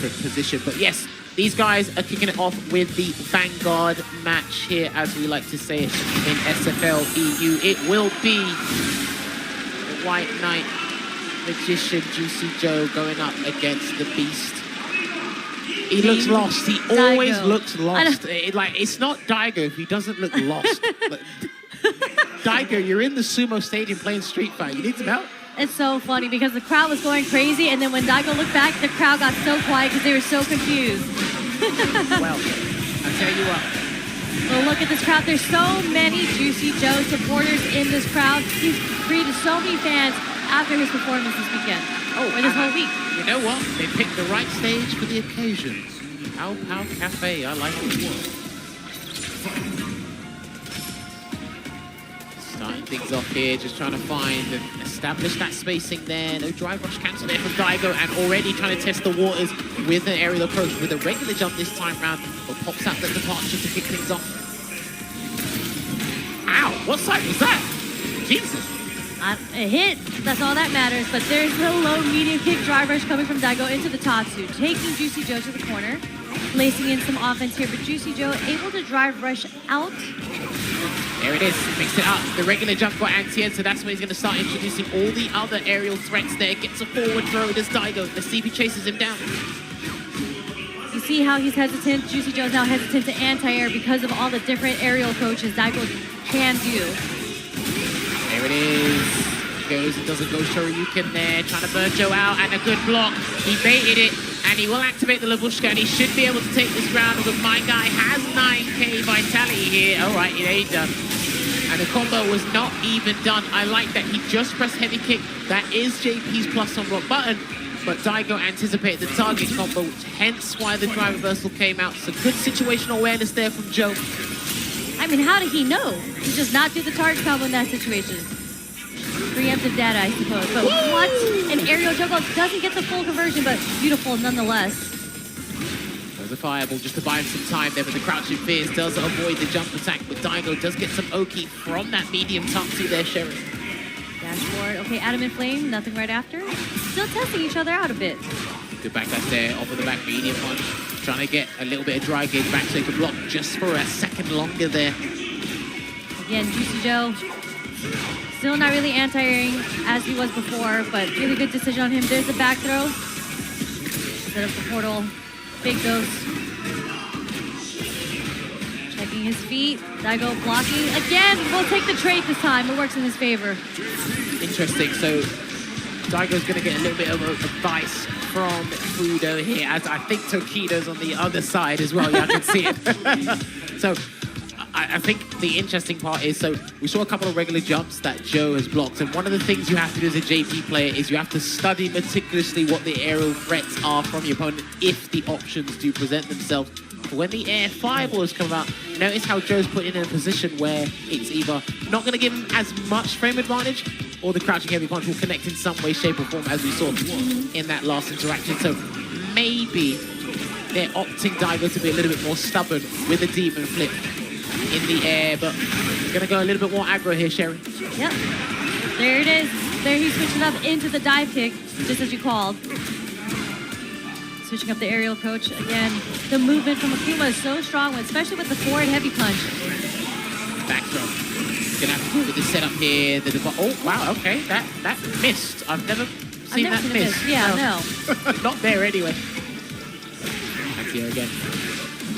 position. But yes, these guys are kicking it off with the Vanguard match here, as we like to say it in SFL EU. It will be the White Knight Magician Juicy Joe going up against the Beast. He looks lost. He always looks lost. It's not Daigo if he doesn't look lost. Daigo, you're in the sumo stadium playing Street Fighter. You need some help? It's so funny because the crowd was going crazy, and then when Daigo looked back, the crowd got so quiet because they were so confused. Well, I'll tell you what. Well, look at this crowd. There's so many Juicy Joe supporters in this crowd. He's greeted so many fans after his performance this weekend, or this whole week. You know what? They picked the right stage for the occasion. Pow Pow Cafe, I like it. Starting things off here, just trying to find and establish that spacing there. No drive rush cancel there from Daigo, and already trying to test the waters with an aerial approach with a regular jump this time round, but pops out the departure to kick things off. Ow, what side was that? Jesus. A hit, that's all that matters, but there's the low medium kick drive rush coming from Daigo into the Tatsu, taking Juicy Joe to the corner, placing in some offense here, but Juicy Joe able to drive rush out. There it is, mix it up. The regular jump got anti-ed, so that's when he's going to start introducing all the other aerial threats there. Gets a forward throw, does Daigo. The CB chases him down. You see how he's hesitant? Juicy Joe's now hesitant to anti-air because of all the different aerial approaches Daigo can do. There it is. Goes and doesn't go Shoryuken there, trying to burn Joe out, and a good block. He baited it, and he will activate the Labushka, and he should be able to take this round because my guy has 9k vitality here. All right, it ain't done. And the combo was not even done. I like that he just pressed heavy kick. That is JP's plus on block button, but Daigo anticipated the target combo, hence why the drive reversal came out. So good situational awareness there from Joe. I mean, how did he know? He does not do the target combo in that situation. Preemptive data, I suppose. But what? An aerial juggle doesn't get the full conversion, but beautiful nonetheless. There's a fireball just to buy him some time there, but the crouching Fierce does avoid the jump attack, but Daigo does get some Oki from that medium Tatsu there, Sherry. Dashboard. Okay, Adam and Flame, nothing right after. Still testing each other out a bit. Good back dash there, off of the back medium punch. Trying to get a little bit of dry gauge back so he can block just for a second longer there. Again, Juicy Joe. Still not really anti-airing as he was before, but really good decision on him. There's the back throw. Set up the portal. Big dose. Checking his feet. Daigo blocking. Again, we'll take the trade this time. It works in his favor. Interesting. So Daigo's going to get a little bit of advice from Fudo here, as I think Tokido's on the other side as well. Yeah, I can see it. So I think the interesting part is, so we saw a couple of regular jumps that Joe has blocked, and one of the things you have to do as a JP player is you have to study meticulously what the aerial threats are from your opponent if the options do present themselves. But when the air fireballs come out, notice how Joe's put in a position where it's either not going to give him as much frame advantage, or the crouching heavy punch will connect in some way, shape, or form, as we saw in that last interaction. So maybe they're opting Daigo to be a little bit more stubborn with a demon flip in the air, but we're going to go a little bit more aggro here, Sherry. Yep. There it is. There he switches up into the dive kick, just as you called. Switching up the aerial approach. Again, the movement from Akuma is so strong, especially with the forward heavy punch. Back throw. Gonna have to do with the setup here. Oh, wow, okay. That missed. I've never seen that miss. Yeah, no. Not there anyway. Back here again.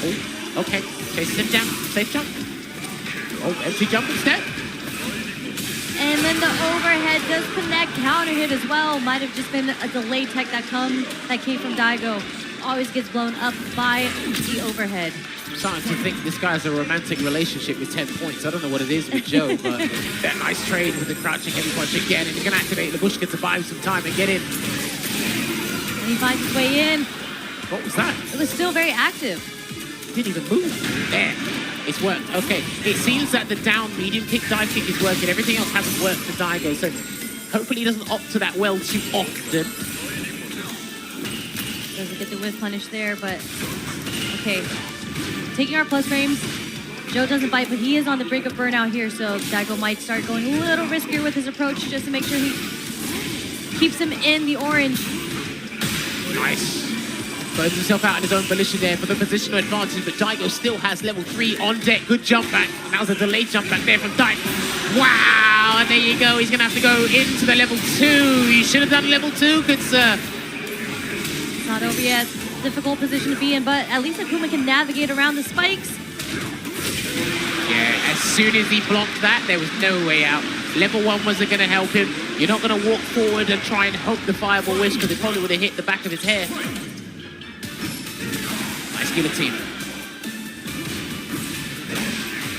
Oh, okay. Chases him down. Safe jump. Oh, empty jump instead. And then the overhead does connect. Counter hit as well. Might have just been a delayed tech that came from Daigo. Always gets blown up by the overhead. I'm starting to think this guy has a romantic relationship with 10 points. I don't know what it is with Joe, but that nice trade with the crouching heavy punch again, and he's going to activate Labushka to buy him some time and get in. And he finds his way in. What was that? It was still very active. Didn't even move. There. It's worked. Okay. It seems that the down medium kick, dive kick is working. Everything else hasn't worked for Daigo, so hopefully he doesn't opt to that well too often. Doesn't get the whiff punish there, but okay. Taking our plus frames. Joe doesn't bite, but he is on the brink of burnout here, so Daigo might start going a little riskier with his approach just to make sure he keeps him in the orange. Nice. Finds himself out in his own volition there for the positional advantage, but Daigo still has level 3 on deck. Good jump back. And that was a delayed jump back there from Daigo. Wow, and there you go. He's going to have to go into the level 2. You should have done level 2, good sir. It's not over yet. Difficult position to be in, but at least Akuma can navigate around the spikes. Yeah, as soon as he blocked that, there was no way out. Level 1 wasn't going to help him. You're not going to walk forward and try and hope the fireball whisk, because it probably would have hit the back of his hair. Nice guillotine.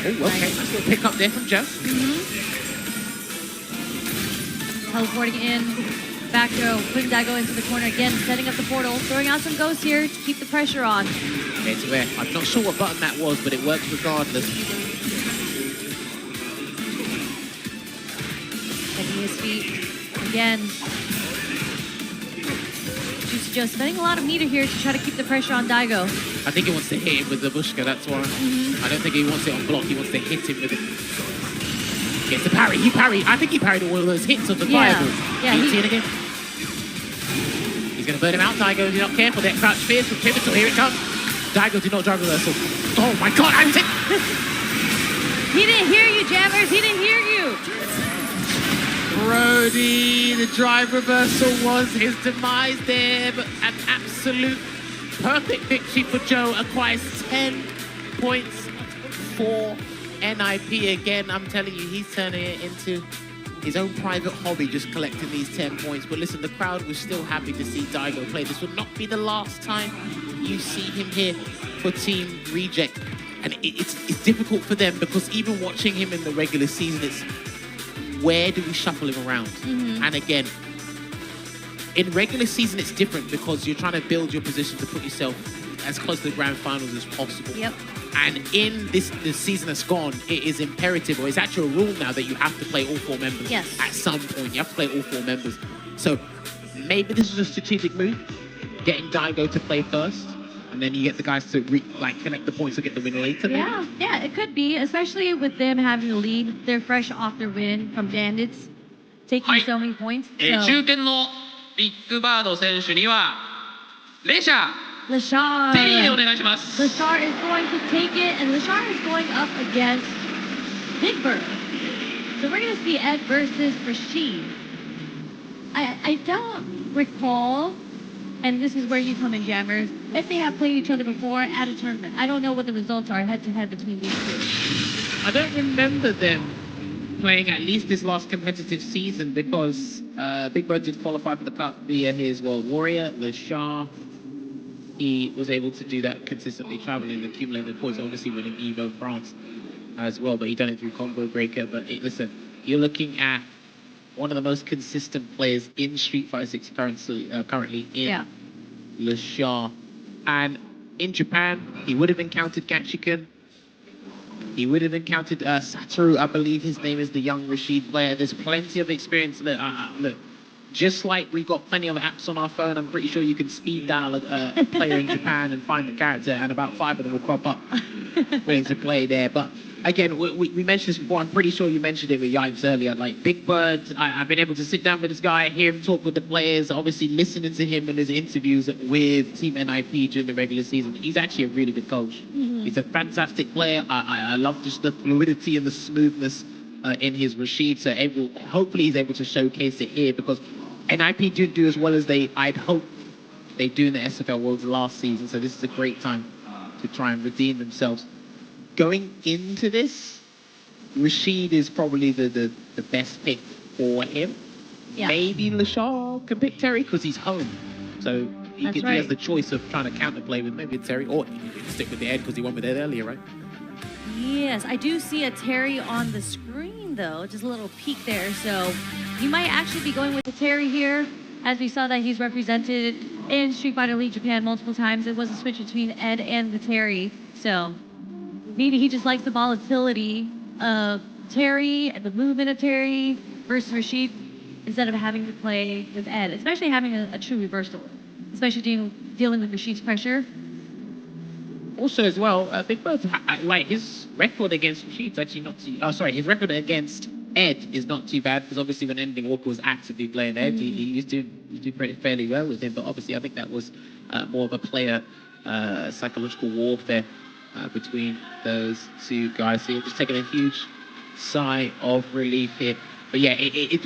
Oh, okay. Nice little pick up there from Joe. Teleporting in. Back row. Putting Daigo into the corner again. Setting up the portal. Throwing out some ghosts here to keep the pressure on. Air to air. I'm not sure what button that was, but it works regardless. Checking his feet. Again. Juicy Joe spending a lot of meter here to try to keep the pressure on Daigo. I think he wants to hit him with the Bushka, that's why. I don't think he wants it on block, he wants to hit him with it. Gets the parry, he parried. I think he parried all of those hits of the fireball. Yeah, see it again? He's going to burn him out, Daigo, if you're not careful. That crouch fierce with pivotal, here it comes. Daigo, do not drive reversal. Oh my god, I'm sick! He didn't hear you, Jammers, he didn't hear you! Brody, the drive reversal was his demise there, but an absolute perfect victory for Joe. Acquires 10 points for NIP. Again, I'm telling you, he's turning it into his own private hobby, just collecting these 10 points. But listen, the crowd was still happy to see Daigo play. This would not be the last time you see him here for Team REJET. And it's difficult for them, because even watching him in the regular season, it's where do we shuffle him around? And again, in regular season, it's different because you're trying to build your position to put yourself as close to the grand finals as possible. Yep. And in this season that's gone, it is imperative, or it's actually a rule now, that you have to play all 4 members. Yes. At some point, you have to play all 4 members. So maybe this is a strategic move, getting Daigo to play first, and then you get the guys to connect the points to get the win later. Yeah, it could be, especially with them having the lead. They're fresh off their win from Bandits, taking so many points. So. 中堅のビッグバード選手にはレシャ Lashar. テリーでお願いします。 Lashar is going to take it, and Lashar is going up against Big Bird. So we're going to see Ed versus Rashid. I don't recall, and this is where you come in, Jammers, if they have played each other before at a tournament. I don't know what the results are head-to-head between these two. I don't remember them playing at least this last competitive season, because Big Bird did qualify for the cup via his World Warrior, Lashar. He was able to do that consistently, traveling, accumulating points, obviously winning Evo France as well, but he done it through Combo Breaker. But listen, you're looking at one of the most consistent players in Street Fighter 6 currently in Lashar. And in Japan, he would have encountered Gachikan. He would have encountered Satoru, I believe his name is the young Rashid player. There's plenty of experience. Look, just like we've got plenty of apps on our phone, I'm pretty sure you can speed dial a player in Japan and find the character, and about 5 of them will pop up ready to play there. But again, we mentioned this before. I'm pretty sure you mentioned it with Yipes earlier. Like Big Bird, I've been able to sit down with this guy, hear him talk with the players, obviously listening to him in his interviews with Team NIP during the regular season. He's actually a really good coach. He's a fantastic player. I love just the fluidity and the smoothness in his Rashid. So hopefully he's able to showcase it here, because NIP did do as well as I'd hope they do in the SFL Worlds last season. So this is a great time to try and redeem themselves. Going into this, Rashid is probably the best pick for him. Yeah. Maybe Lashar can pick Terry because he's home. So he has the choice of trying to counterplay with maybe Terry, or he can stick with the Ed because he won with Ed earlier, right? Yes, I do see a Terry on the screen, though. Just a little peek there. So you might actually be going with the Terry here, as we saw that he's represented in Street Fighter League Japan multiple times. It was a switch between Ed and the Terry. So maybe he just likes the volatility of Terry and the movement of Terry versus Rashid, instead of having to play with Ed, especially having a true reversal, especially dealing with Rashid's pressure. Also, as well, Big Bird, like his record against Rashid's actually not too. His record against Ed is not too bad, because obviously when Ending Walker was actively playing Ed, he used to do fairly well with him. But obviously, I think that was more of a player psychological warfare between those two guys. So you're just taking a huge sigh of relief here. But yeah,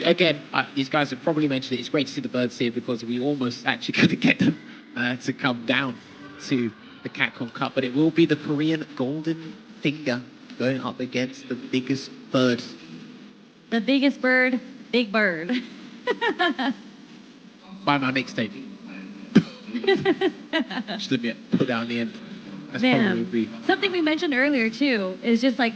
again, these guys have probably mentioned it. It's great to see the birds here because we almost actually couldn't get them to come down to the Capcom Cup. But it will be the Korean Golden Finger going up against the biggest bird. The biggest bird, Big Bird. Buy my mixtape. Just let me put down the end. That's Man, probably something we mentioned earlier too is just like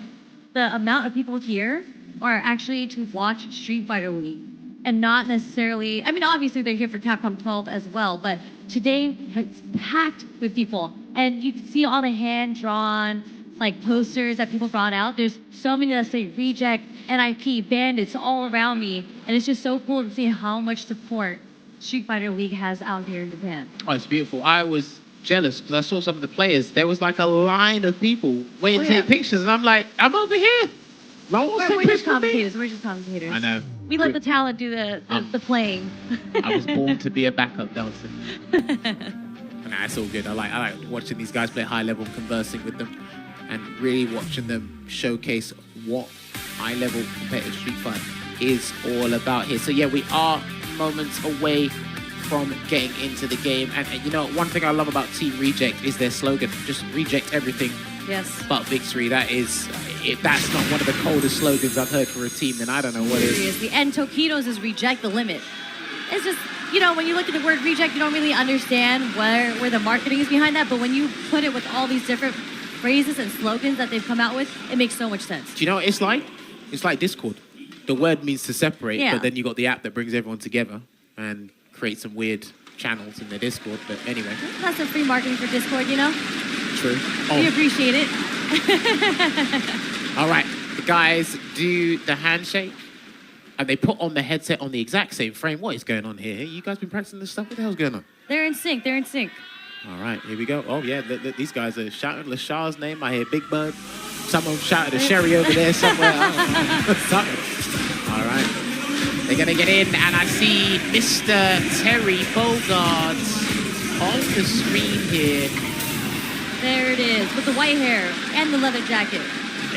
the amount of people here are actually to watch Street Fighter League and not necessarily, I mean, obviously they're here for Capcom 12 as well, but today it's packed with people and you can see all the hand-drawn like posters that people brought out. There's so many that say REJET, NIP, Bandits all around me, and it's just so cool to see how much support Street Fighter League has out here in Japan. Oh, it's beautiful. I was jealous because I saw some of the players. There was like a line of people waiting to take pictures, and I'm like, I'm over here. We're just commentators. We're just commentators. I know. We let the talent do the playing. I was born to be a backup dancer. Nah, it's all good. I like watching these guys play high level, conversing with them, and really watching them showcase what high level competitive Street Fighter is all about here. So yeah, we are moments away from getting into the game, and you know, one thing I love about Team REJET is their slogan: just reject everything. Yes. But victory. That is, if that's not one of the coldest slogans I've heard for a team, then I don't know what is. Seriously. And Tokido's is reject the limit. It's just, you know, when you look at the word reject, you don't really understand where the marketing is behind that. But when you put it with all these different phrases and slogans that they've come out with, it makes so much sense. Do you know what it's like? It's like Discord. The word means to separate, Yeah. but then you got the app that brings everyone together and creates some weird channels in the Discord. But anyway. That's some free marketing for Discord, you know? True. We appreciate it. All right, the guys do the handshake, and they put on the headset on the exact same frame. What is going on here? You guys been practicing this stuff? What the hell's going on? They're in sync. They're in sync. All right, here we go. Oh, yeah, these guys are shouting Lashaw's name. I hear Big Bird. Someone shouted a Sherry over there somewhere. Something. All right. They're going to get in, and I see Mr. Terry Bogard on the screen here. There it is, with the white hair and the leather jacket.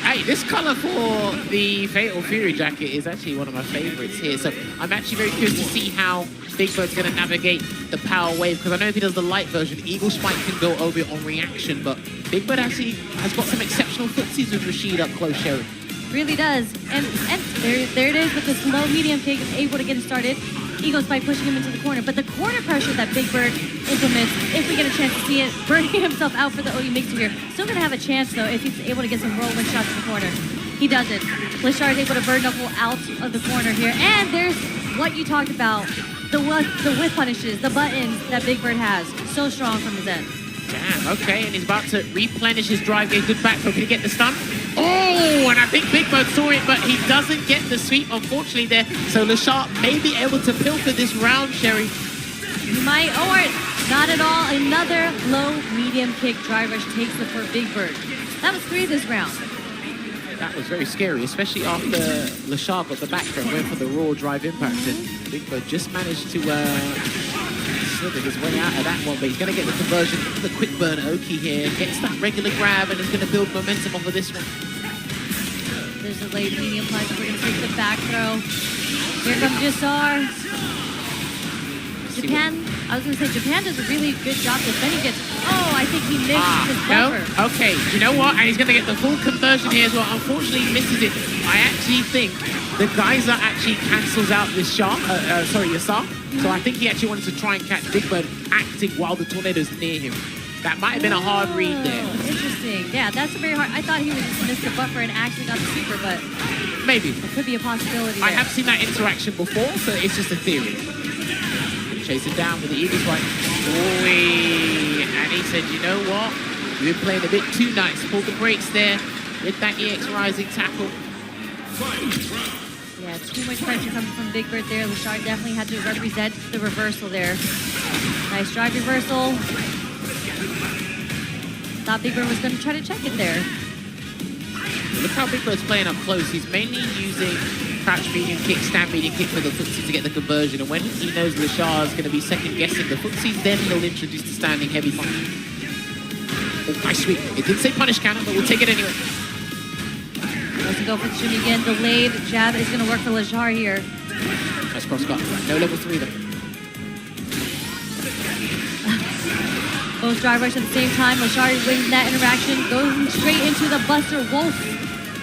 Hey, this color for the Fatal Fury jacket is actually one of my favorites here. So I'm actually very curious to see how Big Bird's going to navigate the power wave, because I know if he does the light version, Eagle Spike can go over it on reaction, but Big Bird actually has got some exceptional footsies with Rashid up close, Sherry. Really does. And there it is with this low medium kick, able to get it started. Eagle Spike pushing him into the corner, but the corner pressure that Big Bird implements, if we get a chance to see it, burning himself out for the OU mixer here. Still gonna have a chance though if he's able to get some whirlwind shots in the corner. He doesn't. Lashard is able to bird knuckle out of the corner here, and there's what you talked about, the whiff punishes, the buttons that Big Bird has. So strong from his end. Damn, okay, and he's about to replenish his drive game. Good back throw. Can he get the stun? Oh, and I think Big Bird saw it, but he doesn't get the sweep, unfortunately, there. So Lashard may be able to pilfer this round, Sherry. He might, or not at all. Another low medium kick drive rush takes it for Big Bird. That was 3 this round. That was very scary, especially after Lashard got the back throw, went for the raw drive impact, and Big Bird just managed to slither his way out of that one, but he's going to get the conversion, the quick burn Oki here, gets that regular grab, and is going to build momentum off of this one. There's a late medium punch. We're going to take the back throw. Here comes Jassar. Japan, I was going to say, Japan does a really good job defending it. Oh, I think he missed his buffer. No? Okay, you know what? And he's going to get the full conversion here as well. Unfortunately, he misses it. I actually think the Geyser actually cancels out this Yassar. So I think he actually wanted to try and catch Big Bird acting while the tornado's near him. That might have been a hard read there. Interesting. Yeah, that's a very hard. I thought he would just miss the buffer and actually got the super, but maybe. It could be a possibility. I have seen that interaction before, so it's just a theory. Chase it down with the Eagles right. And he said, you know what? We've been playing a bit too nice. Pulled the brakes there with that EX Rising tackle. Yeah, too much pressure coming from Big Bird there. Lashard definitely had to represent the reversal there. Nice drive reversal. Thought Big Bird was going to try to check it there. Look how Big Bird's playing up close. He's mainly using crouch medium kick, stand medium kick for the footsie to get the conversion. And when he knows Lashar is going to be second guessing the footsies, then he'll introduce the standing heavy punch. Oh, nice sweep. It didn't say punish counter, but we'll take it anyway. Doesn't go for the shimmy again. Delayed jab is going to work for Lashar here. Nice cross cut. No level 3 though. Both drive rush at the same time. Lashar wins that interaction, goes straight into the Buster Wolf.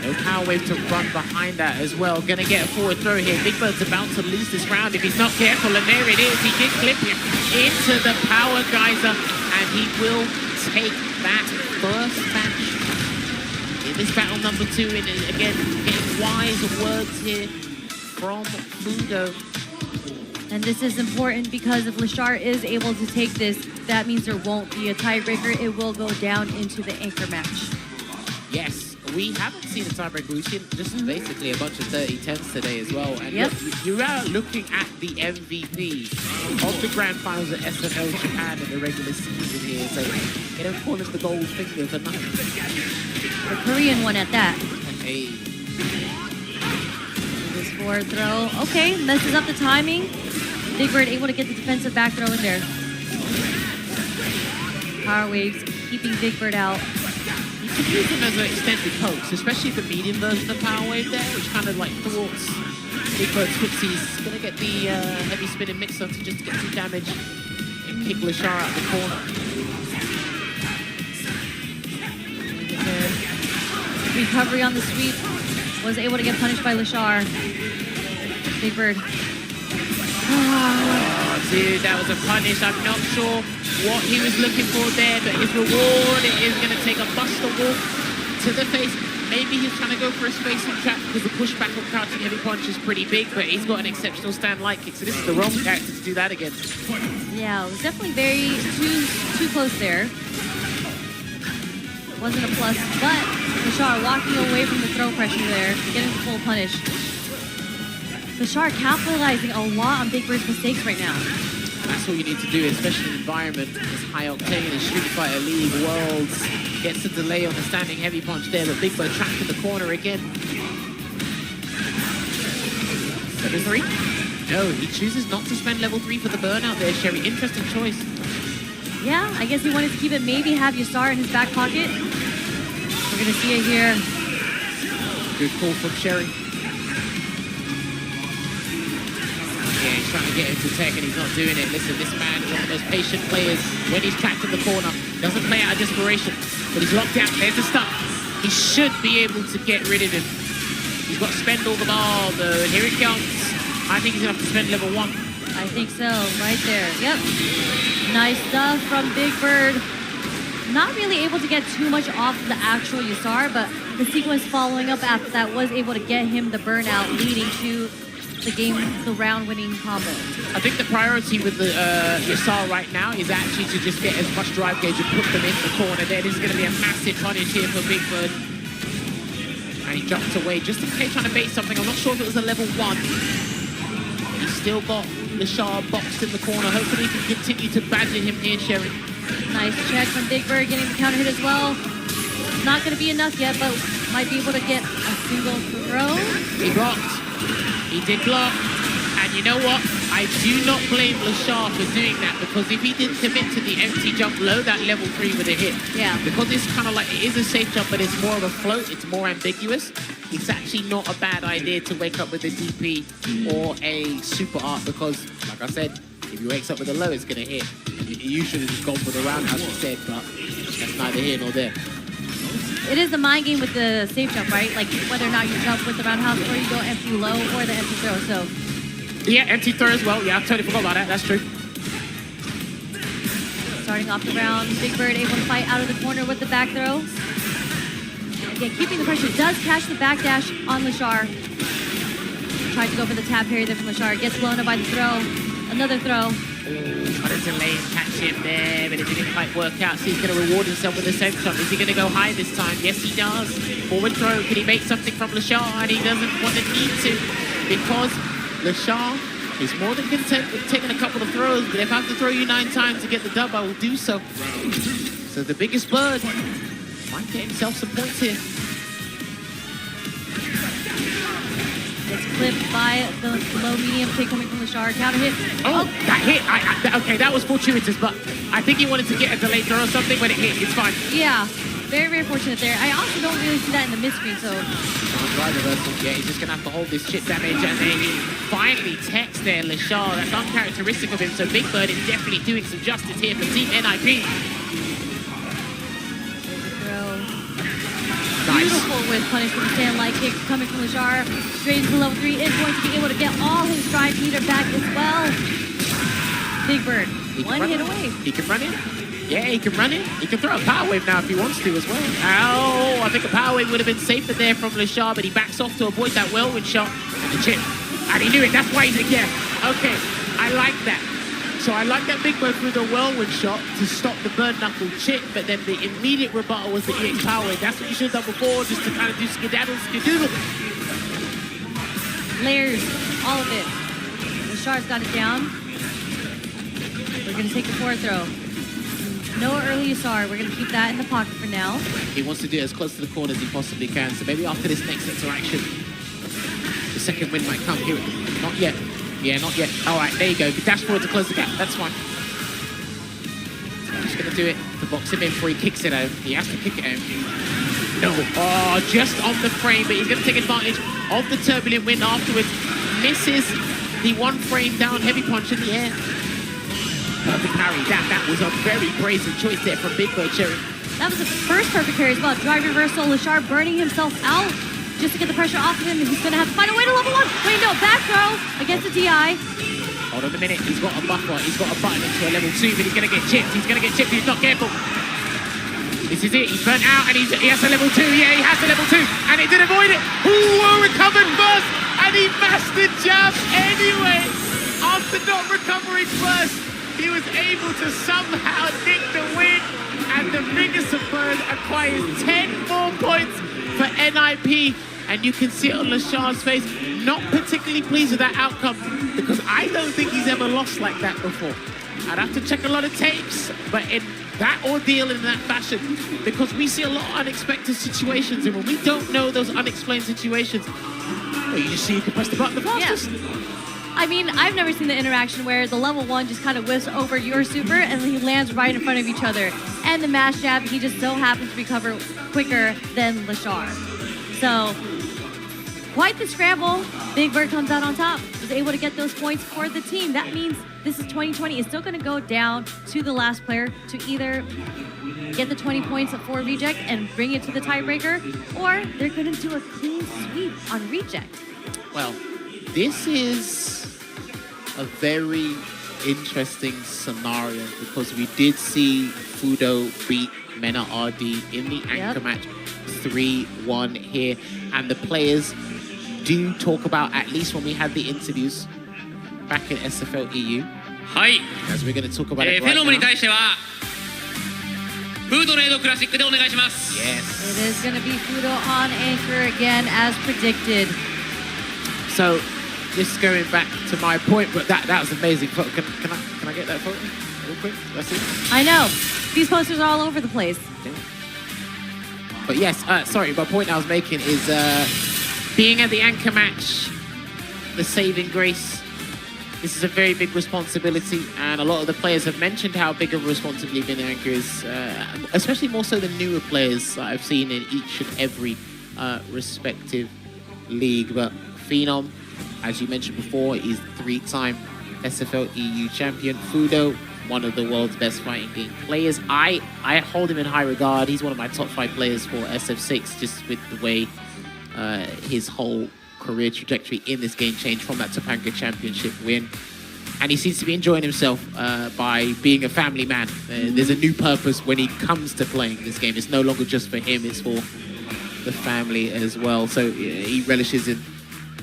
No power wave to run behind that as well. Gonna get a forward throw here. Big Bird's about to lose this round if he's not careful, and there it is. He did clip him into the power geyser, and he will take that first match in this battle number 2. And again, getting wise words here from Fudo. And this is important because if Lashar is able to take this, that means there won't be a tiebreaker. It will go down into the anchor match. Yes, we haven't seen a tiebreaker. We've seen just basically a bunch of 30-10s today as well. And yep. look, you are looking at the MVP of the Grand Finals at SF6 Japan in the regular season here. So they don't call it the gold finger for nothing. The Korean one at that. Hey. This forward throw. Okay, messes up the timing. Big Bird able to get the defensive back throw in there. Power waves keeping Big Bird out. You could use them as an extended pokes, especially the medium version of Power Wave there, which kind of like thwarts Big Bird's footsies. Gonna get the heavy spinning mixer to just get some damage and kick Lashar out of the corner. Recovery on the sweep. Was able to get punished by Lashar. Big Bird. Oh, dude, that was a punish. I'm not sure what he was looking for there, but his reward is going to take a Buster Wolf to the face. Maybe he's trying to go for a spacing trap because the pushback on crouching heavy punch is pretty big, but he's got an exceptional stand light kick, so this is the wrong character to do that again. Yeah, it was definitely very too close there. Wasn't a plus, but Lashar walking away from the throw pressure there, getting the full punish. Lashar capitalizing a lot on Big Bird's mistakes right now. That's all you need to do, especially in an environment as high octane as Street Fighter League Worlds. Gets a delay on the standing heavy punch there, but Big Bird trapped in the corner again. Level 3? No, he chooses not to spend level 3 for the burnout there, Sherry. Interesting choice. Yeah, I guess he wanted to keep it, maybe have Yasar in his back pocket. We're gonna see it here. Good call from Sherry. Yeah, he's trying to get him to tech and he's not doing it. Listen, this man is one of the most patient players when he's trapped in the corner. Doesn't play out of desperation, but he's locked out. There's the stuff. He should be able to get rid of him. He's got to spend all the ball, though, and here it comes. I think he's going to have to spend level 1. I think so, right there. Yep. Nice stuff from Big Bird. Not really able to get too much off the actual Yasar, but the sequence following up after that was able to get him the burnout, leading to the round-winning combo. I think the priority with the Yasar right now is actually to just get as much drive gauge and put them in the corner there. This is going to be a massive punish here for Big Bird. And he jumped away just in case trying to bait something. I'm not sure if it was a level 1. He's still got Lashar boxed in the corner. Hopefully he can continue to badger him here, Sherry. Nice check from Big Bird, getting the counter hit as well. Not going to be enough yet, but might be able to get a single throw. He blocked. He did block, and you know what? I do not blame Lashar for doing that, because if he didn't commit to the empty jump low, that level 3 would have hit. Yeah. Because it's kind of like, it is a safe jump, but it's more of a float, it's more ambiguous. It's actually not a bad idea to wake up with a DP or a super art, because, like I said, if he wakes up with a low, it's going to hit. You should have just gone for the roundhouse instead, but that's neither here nor there. It is the mind game with the safe jump, right? Like whether or not you jump with the roundhouse or you go empty low or the empty throw, so. Yeah, empty throw as well. Yeah, I totally forgot about that. That's true. Starting off the round, Big Bird able to fight out of the corner with the back throw. Again, keeping the pressure, does catch the back dash on Lashar. Tried to go for the tap parry there from Lashar. Gets blown up by the throw. Another throw. Trying to delay and catch him there, but it didn't quite work out, so he's going to reward himself with a safe jump. Is he going to go high this time? Yes, he does. Forward throw. Can he make something from Lashar? And he doesn't want to need to, because Lashar is more than content with taking a couple of throws, but if I have to throw you 9 times to get the dub, I will do so. So the biggest bird might get himself some points here. gets clipped by the low-medium kick coming from the Shard. Counter hit. Oh, that hit. Okay, that was fortuitous, but I think he wanted to get a delayed throw or something when it hit. It's fine. Yeah, very, very fortunate there. I also don't really see that in the mid-screen, so... Right reversal. Yeah, he's just going to have to hold this chip damage, and then he finally techs there, Lashar. That's uncharacteristic of him, so Big Bird is definitely doing some justice here for Team NIP. Nice. Beautiful with punish from the stand light kick coming from Lashar. Straight into level 3 is going to be able to get all his drive meter back as well. Big Bird, one hit away. He can run in. Yeah, he can run in. He can throw a power wave now if he wants to as well. Oh, I think a power wave would have been safer there from Lashar, but he backs off to avoid that whirlwind shot and the chip. And he knew it. That's why he's yeah. Okay, I like that. So I like that Big Bird threw the whirlwind shot to stop the bird knuckle chip, but then the immediate rebuttal was the EX power wave. That's what you should have done before, just to kind of do skedaddle, skadoodle. Layers, all of it. Lashar's got it down. We're gonna take the forward throw. No early Asar. We're gonna keep that in the pocket for now. He wants to do it as close to the corner as he possibly can. So maybe after this next interaction, the second win might come here. Not yet. Yeah, not yet. All right, there you go. Dash forward to close the gap. That's fine. So I'm just gonna do it to box him in before he kicks it home. He has to kick it home. No. Oh, just on the frame, but he's gonna take advantage of the turbulent wind afterwards. Misses the one frame down heavy punch in the air. Perfect parry. That was a very brazen choice there from Big Bird Cherry. That was the first perfect parry as well. Drive reversal, Lashar burning himself out just to get the pressure off of him. He's going to have to find a way to level 1. Wait, no, back throw against the DI. Hold on a minute. He's got a buffer. He's got a button into a level 2, but he's going to get chipped. He's going to get chipped. He's not careful. This is it. He's burnt out, and he has a level 2. Yeah, he has a level 2, and he did avoid it. Ooh, recovered first, and he mastered jab anyway. After not recovering first, he was able to somehow nick the win, and the biggest of birds acquires 10 more points for NIP. And you can see it on Lashar's face, not particularly pleased with that outcome, because I don't think he's ever lost like that before. I'd have to check a lot of tapes, but in that ordeal in that fashion, because we see a lot of unexpected situations, and when we don't know those unexplained situations, well, you just see you can press the button the fastest. Yeah. I mean, I've never seen the interaction where the level 1 just kind of whiffs over your super and he lands right in front of each other. And the mash jab, he just so happens to recover quicker than Lashar. So, quite the scramble. Big Bird comes out on top. Was able to get those points for the team. That means this is 2020. It's still going to go down to the last player to either get the 20 points for REJET and bring it to the tiebreaker, or they're going to do a clean sweep on REJET. Well, this is a very interesting scenario because we did see Fudo beat Mena RD in the anchor match 3-1 here, and the players do talk about, at least when we had the interviews back in SFL EU, as we're going to talk about it right now. Yes. It is going to be Fudo on anchor again, as predicted. So, just going back to my point, but that was amazing. Can I get that photo real quick? That's it. I know. These posters are all over the place. Yeah. But yes, sorry, my point I was making is being at the anchor match, the saving grace. This is a very big responsibility, and a lot of the players have mentioned how big of a responsibility being an anchor is, especially more so than newer players that I've seen in each and every respective league. But Phenom, as you mentioned before, is 3-time SFL EU champion. Fudo, one of the world's best fighting game players. I hold him in high regard. He's one of my top 5 players for SF6, just with the way his whole career trajectory in this game changed from that Topanga Championship win. And he seems to be enjoying himself by being a family man. There's a new purpose when he comes to playing this game. It's no longer just for him, it's for the family as well. So he relishes in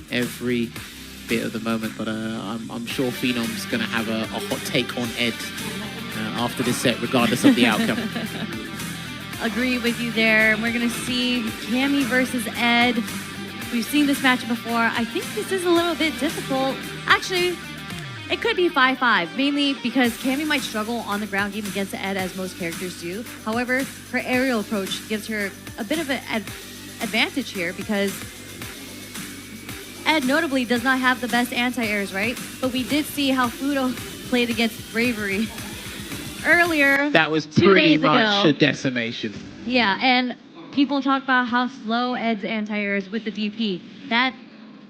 every bit of the moment, but I'm sure Phenom's going to have a hot take on Ed after this set, regardless of the outcome. Agree with you there. We're going to see Cammy versus Ed. We've seen this match before. I think this is a little bit difficult. Actually, it could be 5-5, mainly because Cammy might struggle on the ground game against Ed, as most characters do. However, her aerial approach gives her a bit of an advantage here, because Ed notably does not have the best anti-airs, right? But we did see how Fudo played against Bravery earlier. That was 2 pretty days much ago. a decimation. Yeah, and people talk about how slow Ed's anti-airs with the DP. That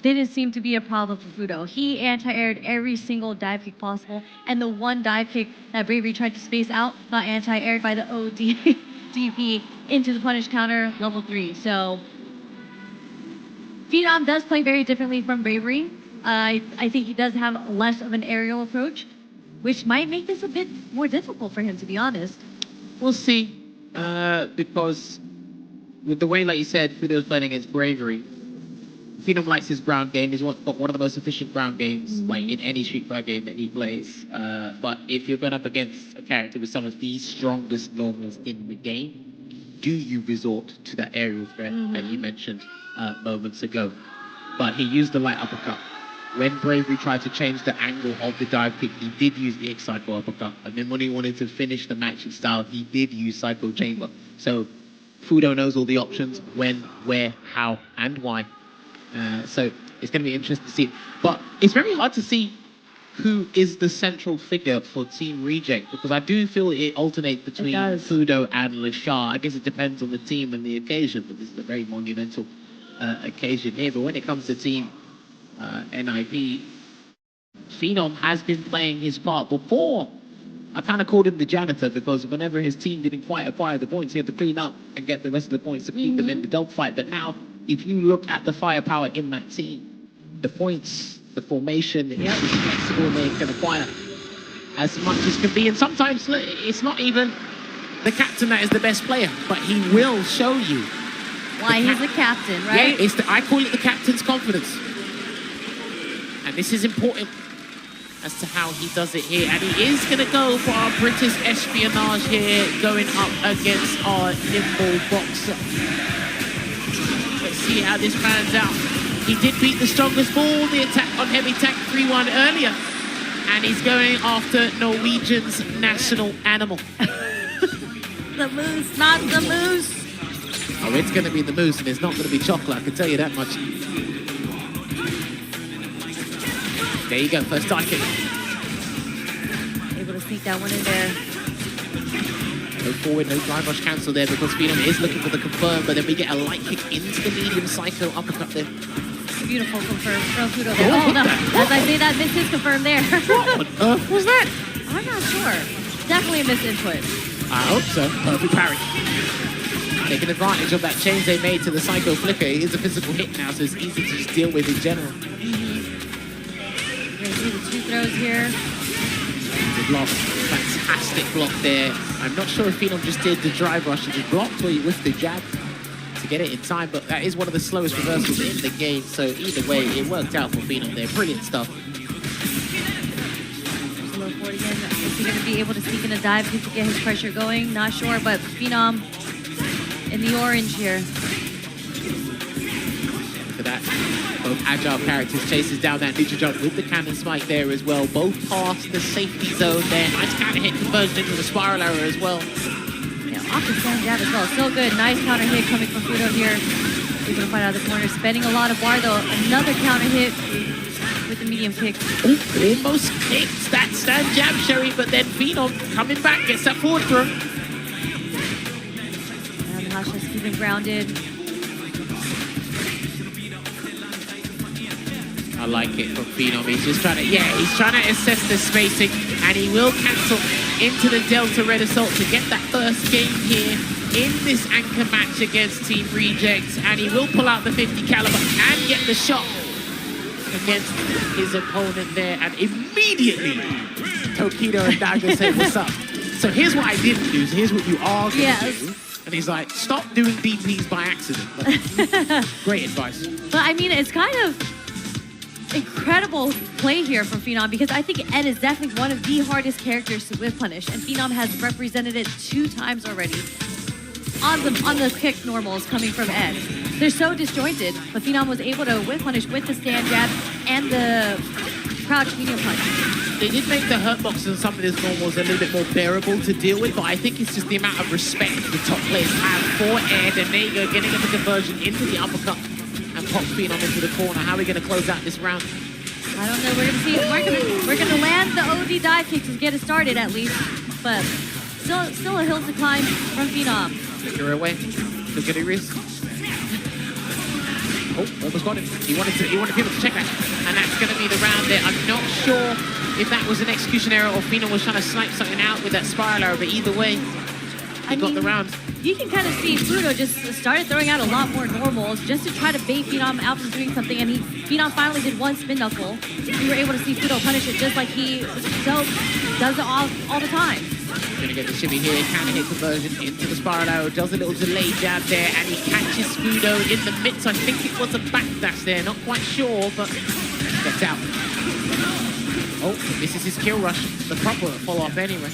didn't seem to be a problem for Fudo. He anti-aired every single dive kick possible, and the one dive kick that Bravery tried to space out got anti-aired by the OD DP into the punish counter level 3. So Phenom does play very differently from Bravery. I think he does have less of an aerial approach, which might make this a bit more difficult for him, to be honest. We'll see, because with the way, like you said, Fudo's playing against Bravery, Phenom likes his ground game. He's got one of the most efficient ground games, like in any Street Fighter game that he plays. But if you're going up against a character with some of the strongest normals in the game, do you resort to that aerial threat that you mentioned moments ago? But he used the light uppercut. When Bravery tried to change the angle of the dive kick, he did use the X-Psycho uppercut. And then when he wanted to finish the match in style, he did use Psycho Chamber. So Fudo knows all the options, when, where, how, and why. So it's going to be interesting to see. But it's very hard to see who is the central figure for Team REJET, because I do feel it alternates between Fudo and Lashar. I guess it depends on the team and the occasion, but this is a very monumental occasion here. But when it comes to Team NIP, Phenom has been playing his part. Before, I kind of called him the janitor, because whenever his team didn't quite acquire the points, he had to clean up and get the rest of the points to keep them in the dogfight. But now, if you look at the firepower in that team, the points, the formation, it's flexible, they can acquire as much as can be. And sometimes it's not even the captain that is the best player, but he will show you why he's the captain, right? Yeah, I call it the captain's confidence. And this is important as to how he does it here. And he is going to go for our British espionage here, going up against our nimble boxer. Let's see how this pans out. He did beat the strongest ball, the attack on heavy tank 3-1 earlier. And he's going after Norwegian's national animal. The moose, not the moose. Oh, it's going to be the moose, and it's not going to be chocolate, I can tell you that much. There you go, first dive kick. Able to sneak that one in there. No forward, no drive rush cancel there, because Phenom is looking for the confirm, but then we get a light kick into the medium Psycho uppercut there. Beautiful confirm from Fudo there. Oh, no. As I say that, miss is confirmed there. What on earth was that? I'm not sure. Definitely a misinput. I hope so. Perfect parry. Taking advantage of that change they made to the Psycho Flicker. It is a physical hit now, so it's easy to just deal with in general. We're going to see the two throws here. The block. Fantastic block there. I'm not sure if Phenom just did the drive rush and just blocked, or he whiffed the jab to get it in time, but that is one of the slowest reversals in the game, so either way, it worked out for Phenom there. Brilliant stuff. Low forward again. Is he going to be able to sneak in a dive to get his pressure going? Not sure, but Phenom in the orange here. For that, both agile characters chases down that neutral jump with the cannon spike there as well. Both past the safety zone there. Nice counter hit conversion into the spiral arrow as well. Yeah, off the stand jab as well. Still good. Nice counter hit coming from Fudo here. Able to fight out of the corner. Spending a lot of bar though. Another counter hit with the medium kick. Ooh, almost kicked that stand jab, Sherry, but then Phenom coming back, gets that forward throw. And Hasha's keeping grounded. I like it from Phenom. He's just trying to assess the spacing, and he will cancel into the Delta Red Assault to get that first game here in this anchor match against Team REJET, and he will pull out the 50 caliber and get the shot against his opponent there, and immediately Tokido and Daigo say, what's up? So here's what I didn't do, so here's what you are going to do. And he's like, stop doing DPs by accident. Great advice. But I mean, it's kind of incredible play here from Phenom, because I think Ed is definitely one of the hardest characters to whip punish, and Phenom has represented it 2 times already on the kick normals coming from Ed. They're so disjointed, but Phenom was able to whip punish with the stand jab and the crouch medium punch. They did make the hurt box and some of his normals a little bit more bearable to deal with, but I think it's just the amount of respect the top players have for Ed, and there you go, getting the conversion into the uppercut. And pop Phenom into the corner. How are we going to close out this round? I don't know. We're gonna see. We're gonna land the OD dive kick to get it started at least, but still a hill to climb from Phenom. Flicker away. Look at the wrist. Oh, almost got him. He wanted people to check that, and that's going to be the round there. I'm not sure if that was an execution error or Phenom was trying to snipe something out with that spiral arrow, but either way, he got the round. You can kind of see Fudo just started throwing out a lot more normals just to try to bait Phenom out from doing something, and Phenom finally did one spin knuckle. We were able to see Fudo punish it just like he does it all the time. Gonna get the shimmy here, can hit conversion into the spiral arrow, does a little delay jab there, and he catches Fudo in the midst. I think it was a backdash there, not quite sure, but gets out. Oh, this is his kill rush, the proper follow-up anyway.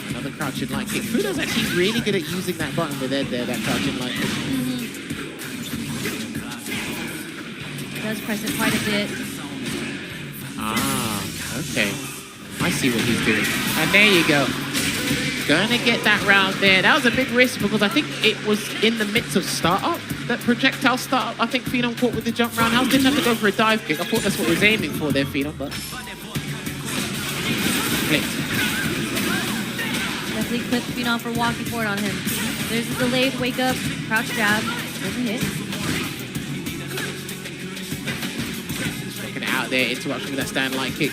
Another crouching light kick. Fudo's actually really good at using that button with Ed there, that crouching light kick. Does press it quite a bit. Ah, okay. I see what he's doing. And there you go. Gonna get that round there. That was a big risk because I think it was in the midst of startup, that projectile startup. I think Phenom caught with the jump roundhouse. Didn't have to go for a dive kick. I thought that's what he was aiming for there, Phenom, but... clipped. Definitely clipped Phenom for walking forward on him. There's a delayed wake up, crouch jab. Doesn't hit. Checking it out there, interruption with that stand light kick.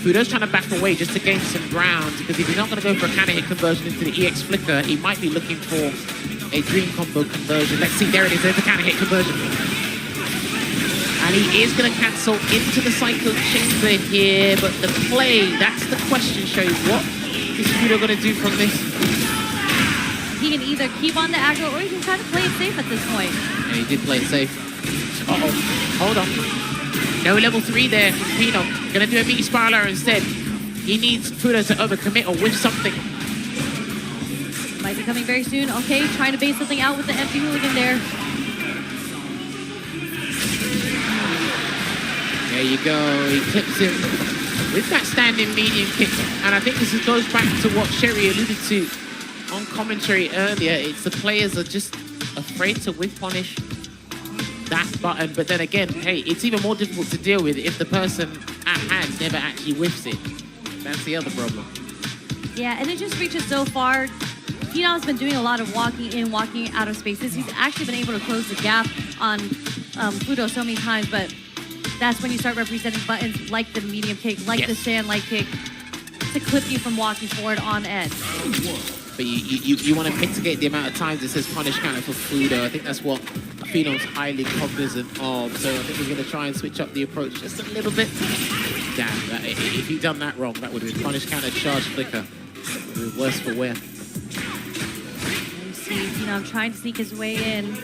Fudo's trying to back away just to gain some ground, because if he's not going to go for a can hit conversion into the EX flicker, he might be looking for a dream combo conversion. Let's see, there it is, there's the can hit conversion. And he is going to cancel into the Psycho Chamber here, but the play, that's the question, shows what is Fudo going to do from this? He can either keep on the aggro or he can kind of play it safe at this point. And he did play it safe. Uh-oh, hold on. No level 3 there from Phenom. Gonna do a meaty spiral arrow instead. He needs Fudo to overcommit or whiff something. Might be coming very soon. Okay, trying to bait something out with the empty hooligan there. There you go. He clips him with that standing medium kick. And I think this goes back to what Sherry alluded to on commentary earlier. It's the players are just afraid to whiff punish that button, but then again, hey, it's even more difficult to deal with if the person at hand never actually whiffs it. That's the other problem. Yeah, and it just reaches so far. Phenom's been doing a lot of walking in, walking out of spaces. He's actually been able to close the gap on Fudo so many times, but that's when you start representing buttons like the medium kick, like the stand light kick, to clip you from walking forward on edge. But you want to mitigate the amount of times it says punish counter for Fudo. I think that's what Phenom's highly cognizant of. So I think he's going to try and switch up the approach just a little bit. Damn, if he'd done that wrong, that would have been punish counter, charge flicker. It would have been worse for wear. You see Phenom trying to sneak his way in,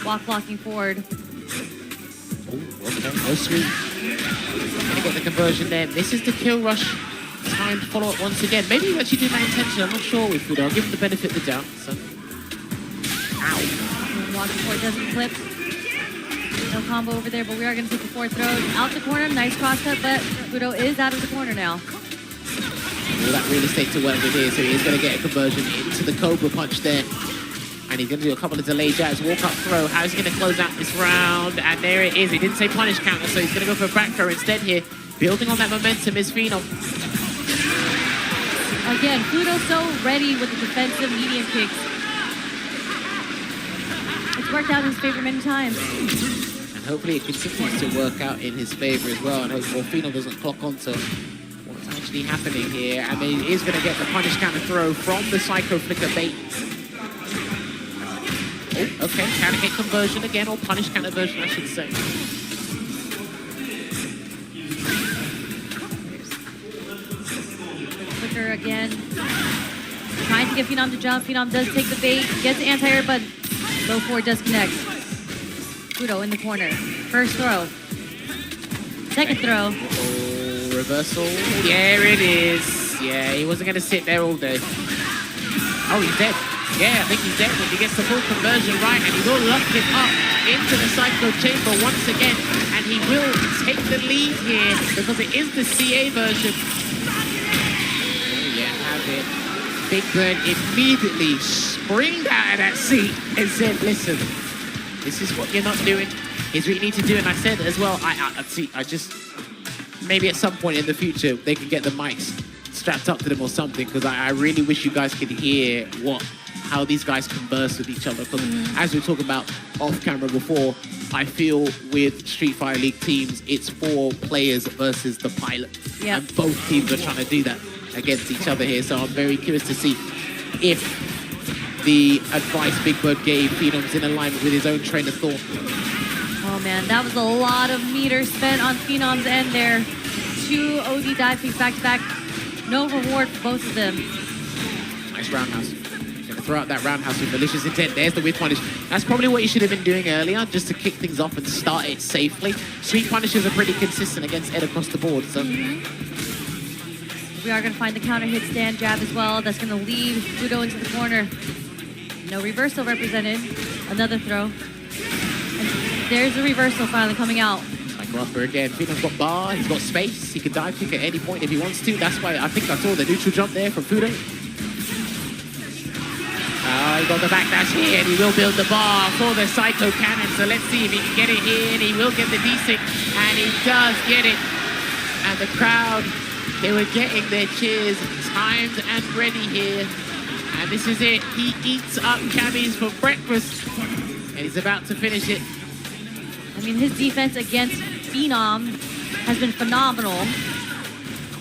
walking forward. Oh, okay, no sweep. Gonna get the conversion there. This is the kill rush. Timed follow-up once again. Maybe he actually did that intention. I'm not sure with Fudo. I'll give him the benefit of the doubt. So. Ow. Walking forward doesn't clip. No combo over there, but we are going to take the fourth throw. Out the corner, nice cross cut, but Fudo is out of the corner now. All that real estate to work with here, so he is going to get a conversion into the Cobra Punch there. And he's going to do a couple of delay jabs, walk up throw. How's he going to close out this round? And there it is. He didn't say punish counter, so he's going to go for a back throw instead here. Building on that momentum is Phenom. Again, Fudo's so ready with the defensive medium kicks. It's worked out in his favor many times. And hopefully it continues to work out in his favor as well. And hopefully Phenom doesn't clock onto what's actually happening here. I mean, he is going to get the punish counter throw from the Psycho Flicker bait. Oh, okay, counter hit conversion again, or punish counter version, I should say. Flicker again. Trying to get Phenom to jump. Phenom does take the bait, gets anti-air, but low forward does connect. Fudo in the corner. First throw. Second throw. Oh, reversal. There it is. Yeah, he wasn't going to sit there all day. Oh, he's dead. Yeah, I think he's dead, but he gets the full conversion right, and he will lock him up into the Psycho Chamber once again, and he will take the lead here because it is the CA version. Oh, yeah, have it. Big Bird immediately springed out of that seat and said, listen, This is what you're not doing. Is what you need to do. And I said as well, I just, maybe at some point in the future, they can get the mics strapped up to them or something, because I really wish you guys could hear how these guys converse with each other. Because as we were talking about off camera before, I feel with Street Fighter League teams, it's 4 players versus the pilot. Yep. And both teams are trying to do that against each other here. So I'm very curious to see if the advice Big Bird gave Phenom's in alignment with his own train of thought. Oh man, that was a lot of meters spent on Phenom's end there. 2 OD dive kicks back to back. No reward for both of them. Nice roundhouse. Gonna throw out that roundhouse with malicious intent. There's the whip punish. That's probably what you should have been doing earlier, just to kick things off and start it safely. Sweet punishes are pretty consistent against Ed across the board, so. We are gonna find the counter hit stand jab as well. That's gonna lead Fudo into the corner. No reversal represented. Another throw. And there's the reversal finally coming out. Like Rocker again. Phenom's got bar, he's got space. He can dive kick at any point if he wants to. That's why I think I saw the neutral jump there from Fudo. He got the backdash here, and he will build the bar for the Psycho Cannon. So let's see if he can get it here, and he will get the D6, and he does get it. And the crowd, they were getting their cheers timed and ready here. And this is it. He eats up Camis for breakfast, and he's about to finish it. I mean, his defense against Phenom has been phenomenal.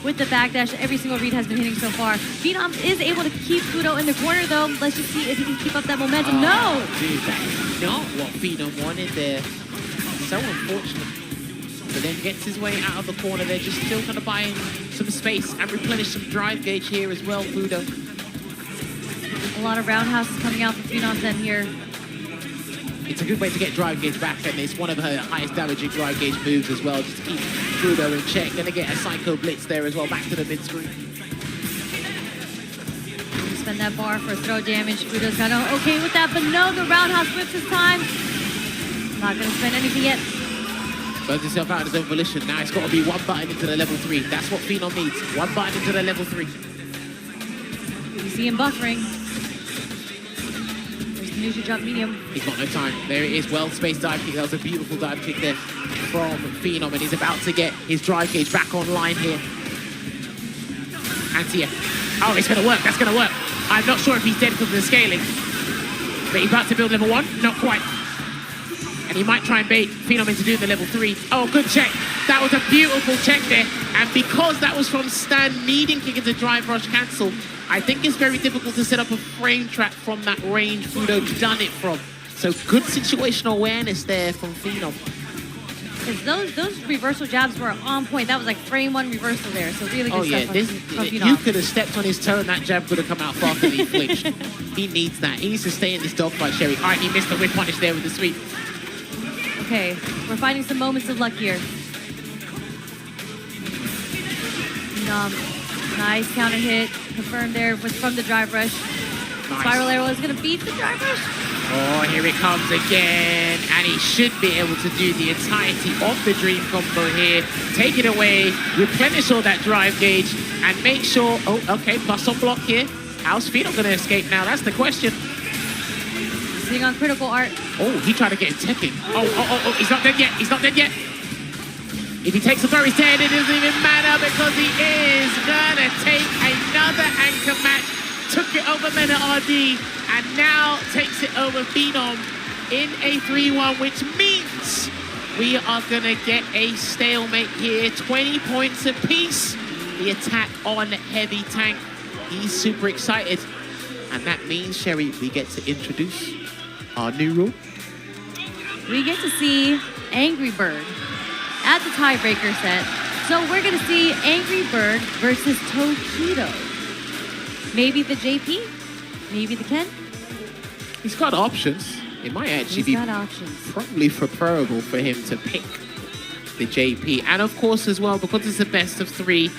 With the backdash, every single read has been hitting so far. Phenom is able to keep Fudo in the corner, though. Let's just see if he can keep up that momentum. No! Dude, that's not what Phenom wanted there. So unfortunate. But then gets his way out of the corner. They're just still going to buy some space and replenish some drive gauge here as well, Fudo. A lot of roundhouses coming out for Phenom's end here. It's a good way to get drive gauge back, and it's one of her highest damaging drive gauge moves as well, just to keep Fudo in check. Gonna get a Psycho Blitz there as well, back to the mid-screen. Spend that bar for throw damage. Fudo's kind of okay with that, but no, the roundhouse whips his time. Not gonna spend anything yet. Burns himself out of his own volition. Now it's got to be 1 button into the level 3. That's what Phenom needs. 1 button into the level 3. You see him buffering. Neutral jump medium. He's got no time. There it is. Well-spaced dive kick. That was a beautiful dive kick there from Phenom, and he's about to get his drive gauge back online here. Anti-F. Oh, it's going to work. That's going to work. I'm not sure if he's dead because of the scaling. But he's about to build level 1. Not quite. And he might try and bait Phenom into doing the level 3. Oh, good check. That was a beautiful check there. And because that was from Stan needing kick into drive rush cancel, I think it's very difficult to set up a frame trap from that range Fudo done it from. So good situational awareness there from Phenom. Because those reversal jabs were on point. That was like frame 1 reversal there. So really good stuff from Phenom. You could have stepped on his toe and that jab could have come out faster than he flinched. He needs that. He needs to stay in this dogfight, Sherry. All right, he missed the whip punish there with the sweep. Okay, we're finding some moments of luck here. Nice counter hit, confirmed there was from the drive rush. Nice. Spiral arrow is gonna beat the drive rush. Oh, here it comes again. And he should be able to do the entirety of the dream combo here. Take it away, replenish all that drive gauge, and make sure, oh, okay, plus on block here. How's Phenom gonna escape now? That's the question. Sitting on critical art. Oh, he tried to get him teching. Oh, he's not dead yet. He's not dead yet. If he takes the throw, he's dead. It doesn't even matter because he is gonna take another anchor match. Took it over Men at RD and now takes it over Phenom in a 3-1, which means we are gonna get a stalemate here. 20 points apiece. The attack on Heavy Tank. He's super excited. And that means, Sherry, we get to introduce our new rule. We get to see Angry Bird at the tiebreaker set. So we're gonna see Angry Bird versus Tokido. Maybe the JP, maybe the Ken. He's got options. It might actually be probably preferable for him to pick the JP. And of course as well, because it's a best of 3,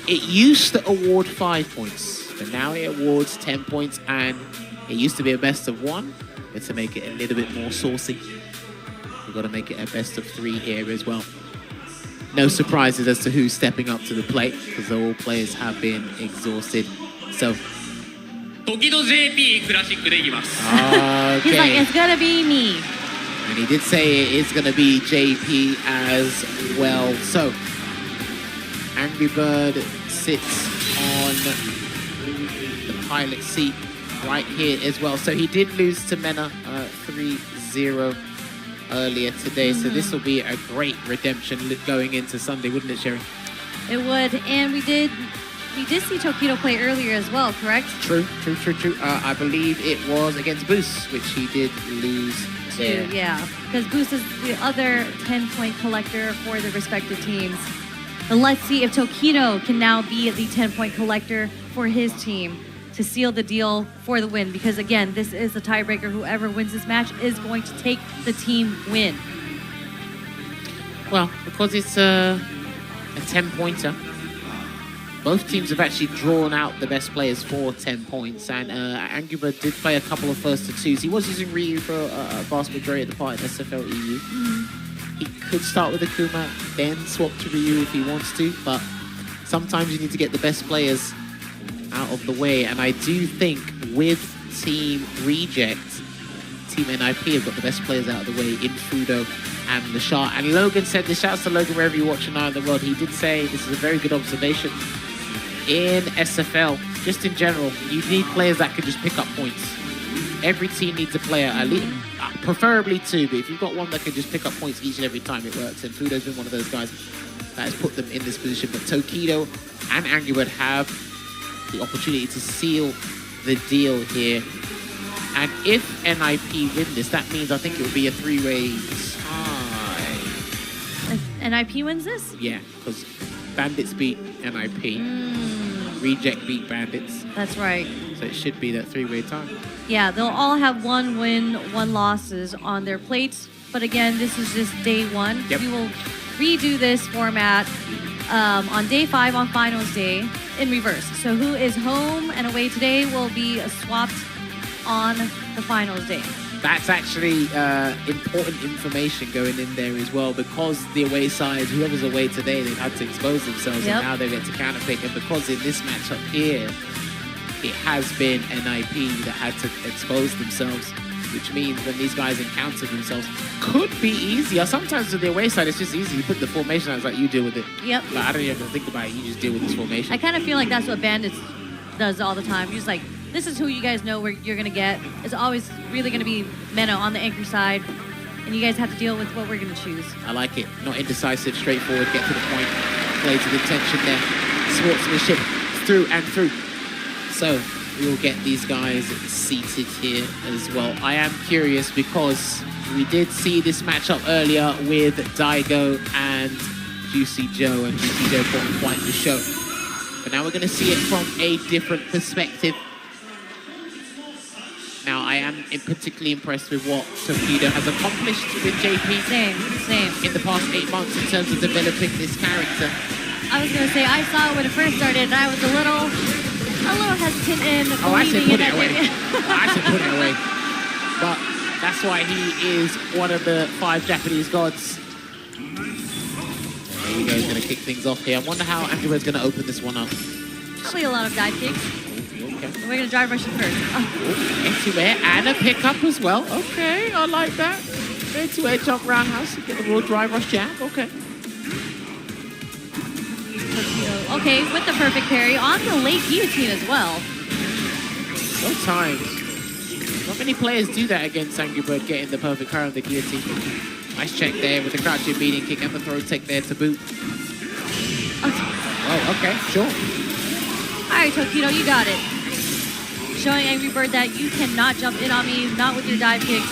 it used to award 5 points, but now it awards 10 points, and it used to be a best of 1, but to make it a little bit more saucy, we've got to make it a best of 3 here as well. No surprises as to who's stepping up to the plate, because all players have been exhausted. So, Tokido JP クラシックでいきます。He's like, it's gonna be me. And he did say it is going to be JP as well. So, Angry Bird sits on the pilot seat right here as well. So he did lose to Mena 3-0 earlier today. So this will be a great redemption going into Sunday, wouldn't it, Sherry? It would. And we did see Tokido play earlier as well, correct? True. I believe it was against Boost, which he did lose there. Yeah, because Boost is the other 10-point collector for the respective teams. But let's see if Tokido can now be the 10-point collector for his team to seal the deal for the win. Because again, this is the tiebreaker. Whoever wins this match is going to take the team win. Well, because it's a 10-pointer, both teams have actually drawn out the best players for 10 points. And Angry Bird did play a couple of first to twos. He was using Ryu for a vast majority of the part in SFL EU. He could start with Akuma, then swap to Ryu if he wants to, but sometimes you need to get the best players out of the way. And I do think with Team REJET, Team NIP have got the best players out of the way in Fudo and Lashar. And Logan said this, shouts to Logan wherever you watch now in the world. He did say this is a very good observation. In SFL, just in general, you need players that can just pick up points. Every team needs a player, at least, preferably two, but if you've got one that can just pick up points each and every time, it works. And Fudo's been one of those guys that has put them in this position. But Tokido and Angry Bird have the opportunity to seal the deal here. And if NIP win this, that means I think it will be a three-way tie. If NIP wins this? Yeah, because Bandits beat NIP. REJET beat Bandits. That's right. So it should be that three-way tie. Yeah, they'll all have 1 win, 1 losses on their plates. But again, this is just day 1. Yep. We will redo this format on day 5 on finals day in reverse. So who is home and away today will be swapped on the finals day. That's actually important information going in there as well, because the away side, whoever's away today, they've had to expose themselves, and now they get to counterpick. And because in this matchup here, it has been NIP that had to expose themselves, which means when these guys encounter themselves, could be easier. Sometimes with the away side, it's just easy. You put the formation out, it's like you deal with it. Yep. Like, I don't even have to think about it. You just deal with this formation. I kind of feel like that's what Bandits does all the time. You're just like, this is who you guys know where you're going to get. It's always really going to be Mena on the anchor side, and you guys have to deal with what we're going to choose. I like it. Not indecisive, straightforward, get to the point, play to the tension there. Sportsmanship through and through. So we will get these guys seated here as well. I am curious because we did see this matchup earlier with Daigo and Juicy Joe, and Juicy Joe put on quite the show. But now we're going to see it from a different perspective. Now, I am particularly impressed with what Tokido has accomplished with JP. Same. In the past 8 months in terms of developing this character. I was going to say, I saw it when it first started, and I was a little hesitant in I said believing put in it away. it. I said put it away. But that's why he is one of the 5 Japanese gods. There you go, he's going to kick things off here. I wonder how Angry Bird's going to open this one up. Probably a lot of dive kicks. Okay. And we're going to drive rush it first. Into-air and a pickup as well. Okay, I like that. Into-air jump roundhouse. Get the raw drive rush jab. Okay. Okay, with the perfect parry on the late guillotine as well. Sometimes. Not many players do that against Angry Bird, getting the perfect parry on the guillotine. Nice check there with the crouching beating kick and the throw tech there to boot. Oh, okay, sure. All right, Tokido, you got it. Showing Angry Bird that you cannot jump in on me, not with your dive kicks.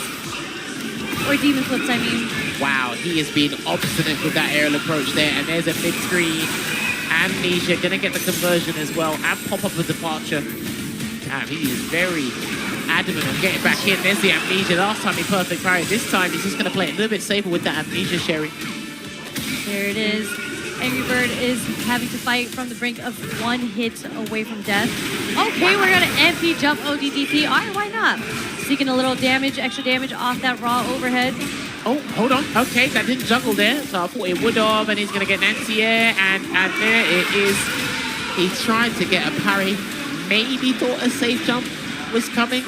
Or demon flips, I mean. Wow, he has been obstinate with that aerial approach there. And there's a mid-screen. Amnesia, gonna get the conversion as well. And pop up a departure. Damn, he is very adamant on getting back in. There's the Amnesia. Last time he perfect parried. This time he's just gonna play it a little bit safer with that Amnesia, Sherry. There it is. Angry Bird is having to fight from the brink of 1 hit away from death. Okay, we're gonna MP jump ODDP. All right, why not? Seeking a little damage, extra damage off that raw overhead. Oh, hold on. Okay, that didn't juggle there. So I thought it would have, and he's gonna get an anti-air, and there it is. He's trying to get a parry. Maybe thought a safe jump was coming.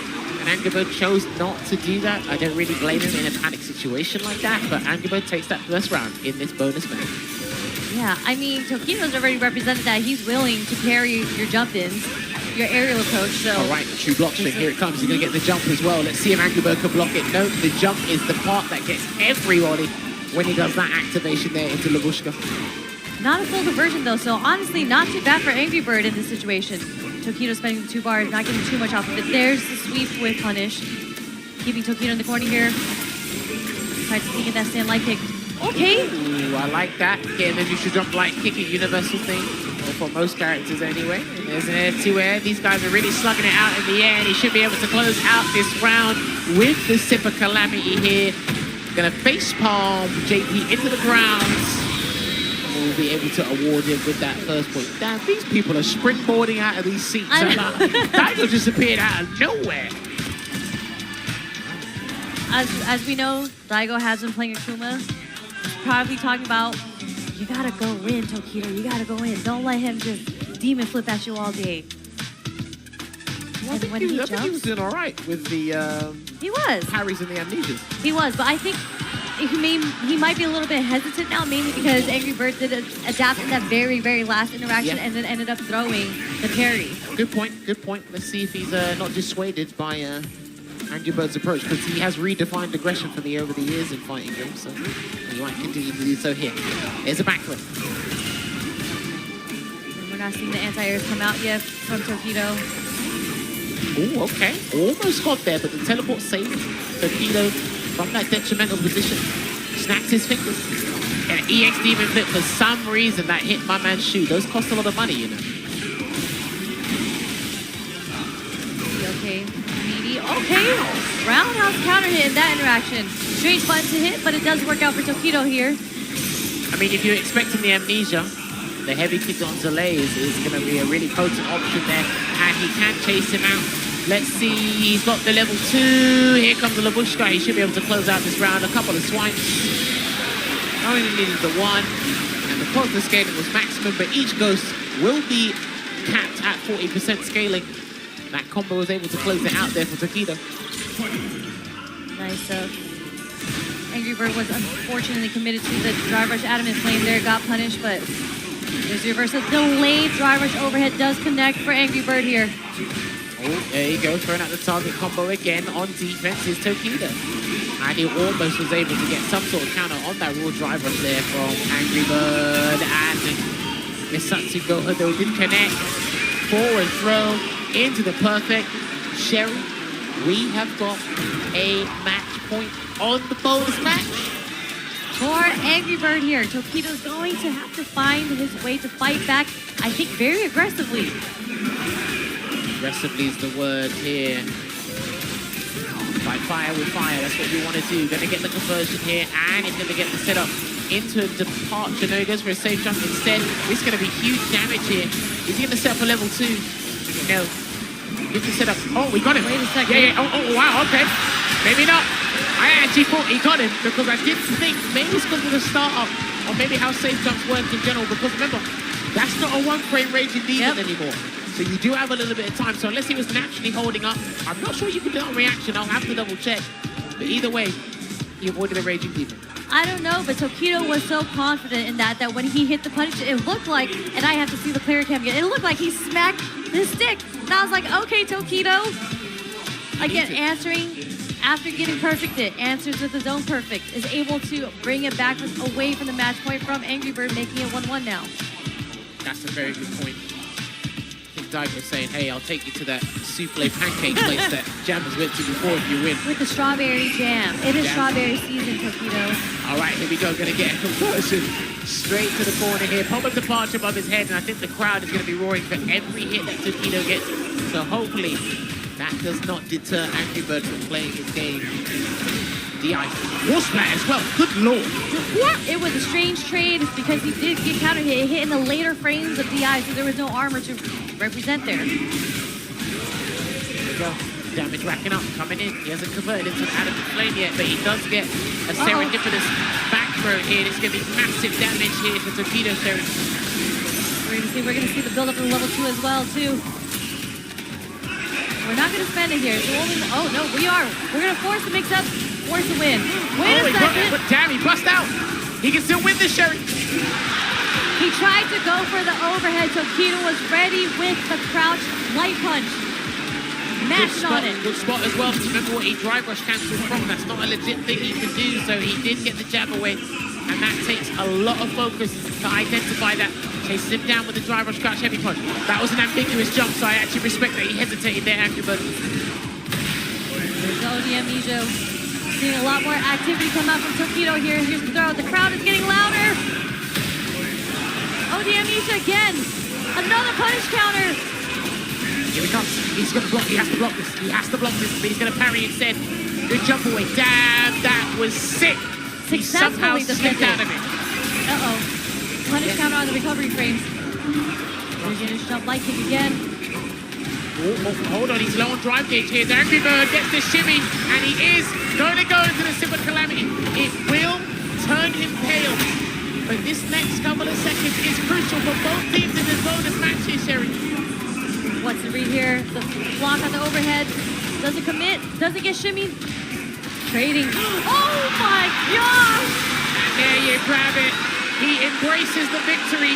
And Angry Bird chose not to do that. I don't really blame him in a panic situation like that, but Angry Bird takes that first round in this bonus match. Yeah, I mean, Tokido's already represented that he's willing to carry your jump-ins, your aerial approach, so... All right, true block string, here it comes. He's going to get the jump as well. Let's see if Angry Bird can block it. No, the jump is the part that gets everybody when he does that activation there into Labushka. Not a full diversion, though, so honestly, not too bad for Angry Bird in this situation. Tokido spending the 2 bars, not getting too much off of it. There's the sweep with punish. Keeping Tokido in the corner here. Tries to sneak in that stand light kick. Okay. Ooh, I like that. Getting the neutral jump light kick, a universal thing. Or for most characters anyway. And there's an air to air. These guys are really slugging it out in the air, and he should be able to close out this round with the Sip of Calamity here. Gonna face palm JP into the ground. We'll be able to award him with that first point. Damn, these people are springboarding out of these seats. Daigo just appeared out of nowhere. As we know, Daigo has been playing Akuma. Probably talking about, you gotta go in, Tokido. You gotta go in. Don't let him just demon flip at you all day. I think he was doing all right with the he was parries and the amnesias. He was, but I think he might be a little bit hesitant now, mainly because Angry Bird did adapt in that very, very last interaction and then ended up throwing the parry. Good point, good point. Let's see if he's not dissuaded by Angry Bird's approach, because he has redefined aggression for me over the years in fighting games, so he might continue to do so here. Here's a backflip. And we're not seeing the anti-airs come out yet from Tokido. Oh, okay. Almost got there, but the teleport saved Tokido from that detrimental position. Snaps his fingers. And an EX Demon Flip, for some reason, that hit my man's shoe. Those cost a lot of money, you know. Okay, meaty. Okay, roundhouse counter hit in that interaction. Strange button to hit, but it does work out for Tokido here. I mean, if you're expecting the amnesia, the heavy kick on delay is going to be a really potent option there, and he can chase him out. Let's see, he's got the level 2. Here comes the Labushka. He should be able to close out this round. A couple of swipes. Only needed the 1, and because the scaling was maximum, but each ghost will be capped at 40% scaling. That combo was able to close it out there for Tokido. Nice. Angry Bird was unfortunately committed to the drive rush adamant flame there, got punished, but there's the reversal. Delayed drive rush overhead does connect for Angry Bird here. Oh, there you go, throwing out the target combo again. On defense is Tokido. And he almost was able to get some sort of counter on that raw drive rush there from Angry Bird. And Misatsu Goha though did connect. Forward throw into the perfect. Sherry, we have got a match point on the bonus match. For Angry Bird here, Tokido's going to have to find his way to fight back, I think very aggressively. Aggressively is the word here. Fight fire with fire, that's what you want to do. Gonna get the conversion here, and he's gonna get the setup into a departure. No, he goes for a safe jump instead. This is gonna be huge damage here. Is he gonna set up for level 2? No. Get the setup. Oh, we got him. Wait a second. Yeah. Oh, wow, okay. Maybe not. I actually thought he got him because I did think maybe it's because of the startup or maybe how safe jumps work in general, because remember, that's not a 1-frame raging demon anymore. So you do have a little bit of time. So unless he was naturally holding up, I'm not sure you can do it on reaction. I'll have to double check. But either way, he avoided the raging demon. I don't know, but Tokido was so confident in that when he hit the punish, it looked like, and I have to see the player cam again, it looked like he smacked the stick. And I was like, okay, Tokido. Again, answering after getting perfected, answers with his own perfect, is able to bring it back away from the match point from Angry Bird, making it 1-1 now. That's a very good point. I think Daigo saying, hey, I'll take you to that souffle pancake place that Jam has went to before if you win. With the strawberry jam. It is strawberry season, Tokido. All right, here we go. Gonna get a conversion straight to the corner here. Pop up departure above his head, and I think the crowd is gonna be roaring for every hit that Tokido gets. So hopefully that does not deter Angry Bird from playing his game. DI. Wall splat as well. Good lord. What? It was a strange trade because he did get counter hit in the later frames of DI, so there was no armor to represent there. There we go. Damage racking up, coming in. He hasn't converted into an adamant flame yet, but he does get a serendipitous back throw here. It's going to be massive damage here for Tokido. We're going to see the build up in level 2 as well, too. We're not going to spend it here. It's only, oh, no, we are. We're going to force the mix-up, force the win. Wait a second. But damn, he bust out. He can still win this, Sherry. He tried to go for the overhead. Tokido was ready with the crouch light punch. Mashed on it. Good spot as well. Remember what he drive rush cancelled from. That's not a legit thing he can do. So he did get the jab away. And that takes a lot of focus to identify that. Chases him down with the drive rush crouch heavy punch. That was an ambiguous jump, so I actually respect that he hesitated there, Angry Bird. There's ODM Mijo. Seeing a lot more activity come out from Tokido here. Here's the throw. The crowd is getting louder. ODM Mijo again. Another punish counter. Here he comes. He's going to block. He has to block this. He has to block this, but he's going to parry instead. Good jump away. Damn, that was sick. He somehow slipped out of it. Uh-oh. Punish counter on the recovery frames. He's jump light kick again. Hold on, he's low on drive gauge here. The Angry Bird gets the shimmy, and he is going to go into the Silver Calamity. It will turn him pale. But this next couple of seconds is crucial for both teams in this bonus match here, Sherry. What's the read here? The block on the overhead. Doesn't commit. Doesn't get shimmied. Trading. Oh my gosh! And there you grab it. He embraces the victory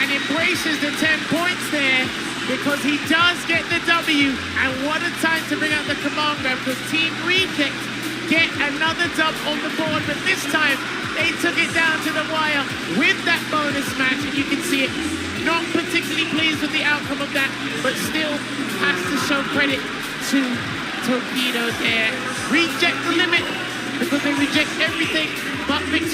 and embraces the 10 points there because he does get the W. And what a time to bring out the command grab because Team REJET get another dub on the board. But this time, they took it down to the wire with that bonus match. And you can see it. Not particularly pleased with the outcome of that, but still has to show credit to Tokido there. Reject the limit because they reject everything but victory.